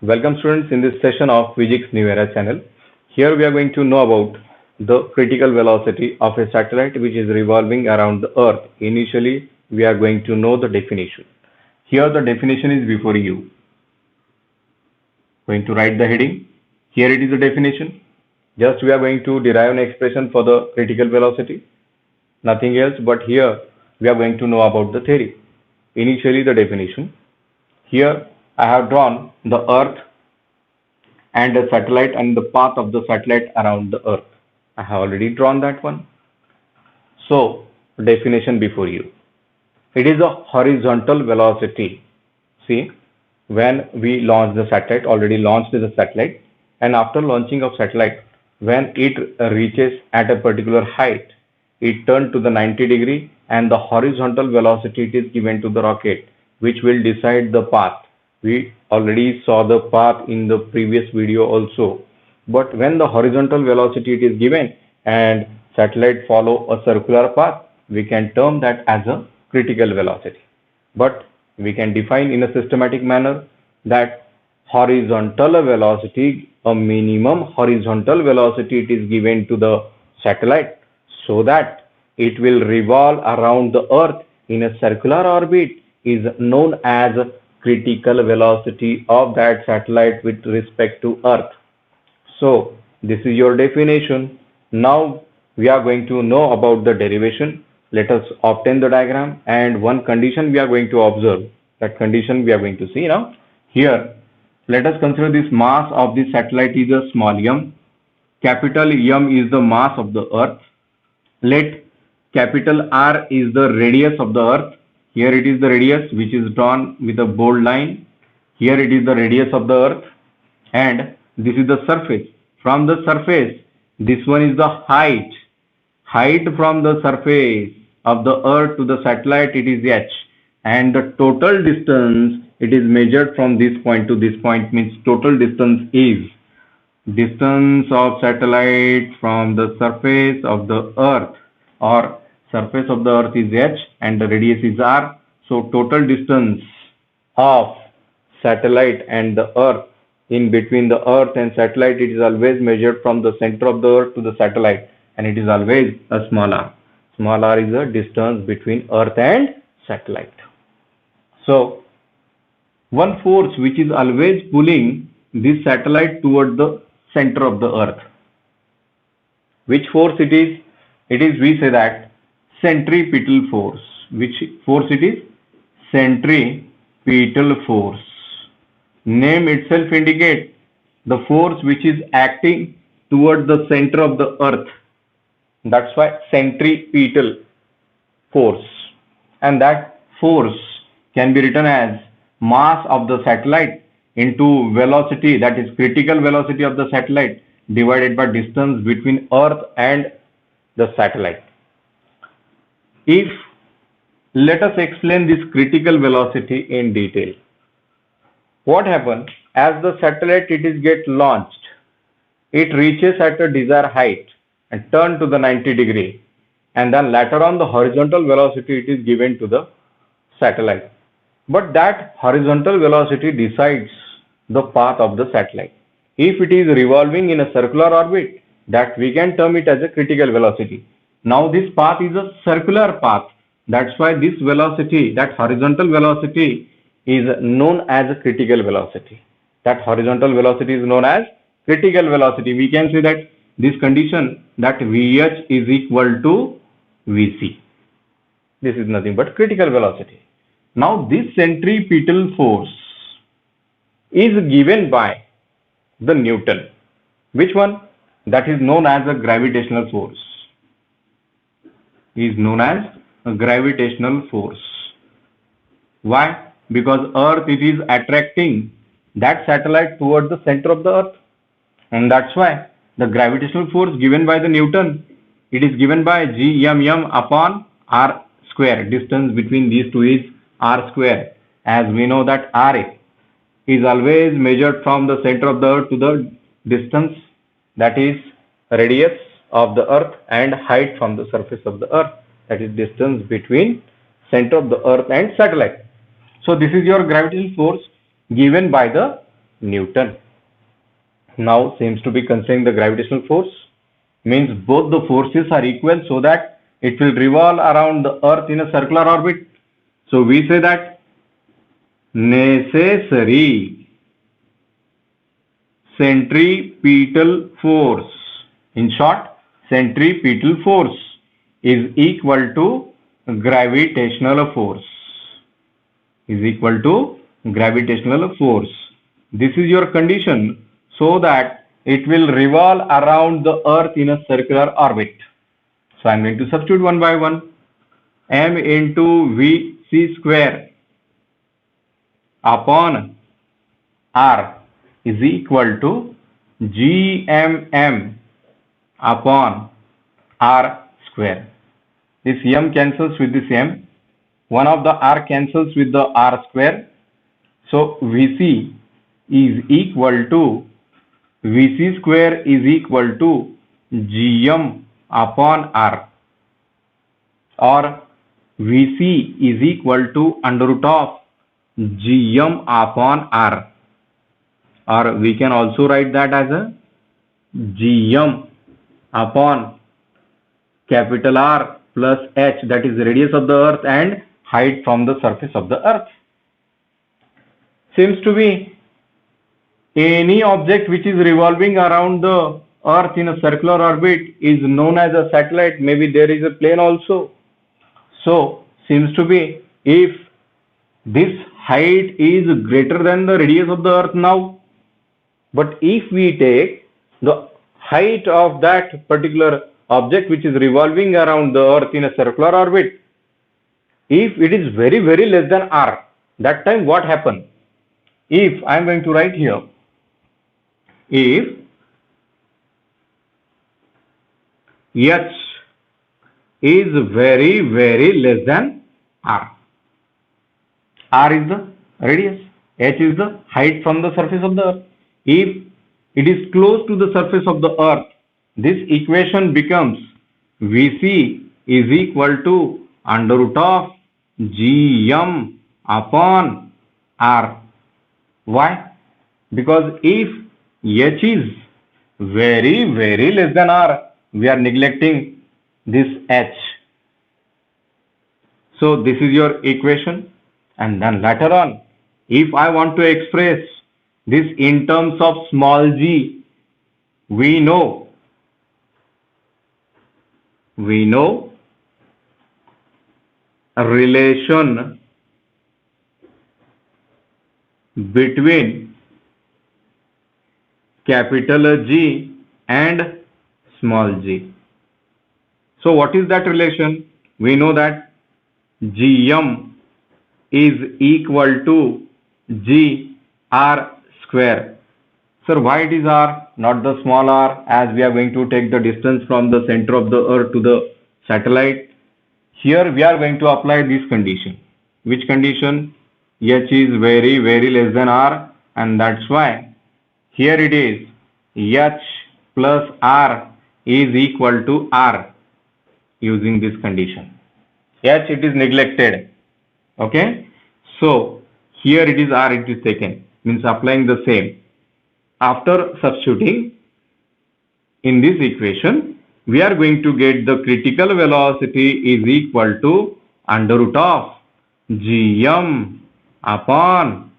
Welcome students in this session of Physics New Era channel. Here we are going to know about the critical velocity of a satellite which is revolving around the earth. Initially we are going to know the definition. Here the definition is before you. Going to write the heading. Here it is the definition. Just we are going to derive an expression for the critical velocity. Nothing else, but here we are going to know about the theory. Initially the definition. Here I have drawn the earth and a satellite and the path of the satellite around the earth. I have already drawn that one. So definition before you. It is a horizontal velocity. See, when we launch the satellite, already launched the satellite, and after launching of satellite, when it reaches at a particular height, it turns to the 90-degree and the horizontal velocity it is given to the rocket, which will decide the path. We already saw the path in the previous video also. But when the horizontal velocity it is given and satellite follow a circular path, we can term that as a critical velocity. But we can define in a systematic manner that horizontal velocity, a minimum horizontal velocity it is given to the satellite so that it will revolve around the earth in a circular orbit is known as critical velocity of that satellite with respect to earth. So this is your definition. Now we are going to know about the derivation. Let us obtain the diagram, and one condition we are going to observe. That condition we are going to see now. Here let us consider this mass of the satellite is a small m. Capital M is the mass of the earth. Let capital R is the radius of the earth. Here it is the radius which is drawn with a bold line. Here it is the radius of the earth, and this is the surface. From the surface, this one is the height. Height from the surface of the earth to the satellite, it is h, and the total distance it is measured from this point to this point, means total distance is distance of satellite from the surface of the earth, or surface of the earth is h and the radius is r. So total distance of satellite and the earth, in between the earth and satellite, it is always measured from the center of the earth to the satellite, and it is always a small r. Small r is the distance between earth and satellite. So one force which is always pulling this satellite toward the center of the earth. Which force it is? It is, we say that, centripetal force. Which force it is? Centripetal force. Name itself indicates the force which is acting toward the center of the earth. That's why centripetal force. And that force can be written as mass of the satellite into velocity, that is critical velocity of the satellite, divided by distance between earth and the satellite. If let us explain this critical velocity in detail. What happens as the satellite it is get launched, it reaches at a desired height and turn to the 90-degree, and then later on the horizontal velocity it is given to the satellite. But that horizontal velocity decides the path of the satellite. If it is revolving in a circular orbit, that we can term it as a critical velocity. Now this path is a circular path. That's why this velocity, that horizontal velocity, is known as a critical velocity. That horizontal velocity is known as critical velocity. We can say that this condition, that VH is equal to VC. This is nothing but critical velocity. Now this centripetal force is given by the Newton. Which one? That is known as a gravitational force. Is known as a gravitational force. Why? Because earth it is attracting that satellite towards the center of the earth, and that's why the gravitational force given by the Newton, it is given by Gmm upon r square. Distance between these two is r square, as we know that r is always measured from the center of the earth to the distance, that is radius of the earth, and height from the surface of the earth, that is distance between center of the earth and satellite. So this is your gravitational force given by the Newton. Now seems to be considering the gravitational force, means both the forces are equal so that it will revolve around the earth in a circular orbit. So we say that necessary centripetal force, in short, centripetal force is equal to gravitational force, This is your condition so that it will revolve around the earth in a circular orbit. So I am going to substitute one by one. M into Vc square upon R is equal to Gmm upon R square. This M cancels with this M. One of the R cancels with the R square. So Vc is equal to Vc square is equal to Gm upon R, or Vc is equal to under root of Gm upon R, or we can also write that as a Gm upon capital R plus h, that is radius of the earth and height from the surface of the earth. Seems to be any object which is revolving around the earth in a circular orbit is known as a satellite. Maybe there is a plane also. So seems to be if this height is greater than the radius of the earth now, but if we take the height of that particular object which is revolving around the earth in a circular orbit, if it is very less than r, that time what happen? If I am going to write here, if h is very less than r, r is the radius, h is the height from the surface of the earth. If it is close to the surface of the earth, this equation becomes Vc is equal to under root of Gm upon R. Why? Because if h is very less than r, we are neglecting this h. So this is your equation, and then later on, if I want to express this in terms of small g, we know a relation between capital G and small g. So what is that relation? We know that Gm is equal to G R square. Sir, why it is R, not the small r, as we are going to take the distance from the center of the earth to the satellite? Here we are going to apply this condition. Which condition? H is very less than r, and that's why here it is H plus R is equal to R using this condition. H it is neglected. Okay. So here it is R it is taken, means applying the same. After substituting in this equation, we are going to get the critical velocity is equal to under root of Gm upon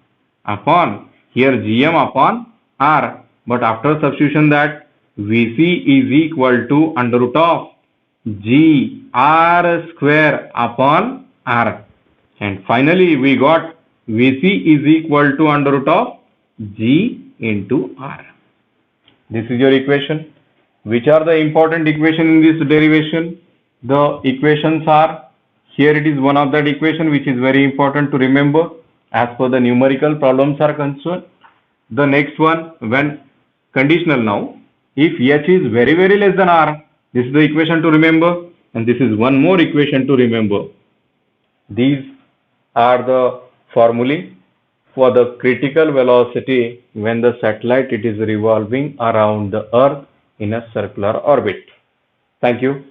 here Gm upon R, but after substitution that Vc is equal to under root of G R square upon R, and finally we got Vc is equal to under root of G into R. This is your equation. Which are the important equation in this derivation? The equations are, here it is one of that equation which is very important to remember as per the numerical problems are concerned. The next one, when conditional now, if h is very less than r, this is the equation to remember, and this is one more equation to remember. These are the formulae for the critical velocity when the satellite it is revolving around the earth in a circular orbit. Thank you.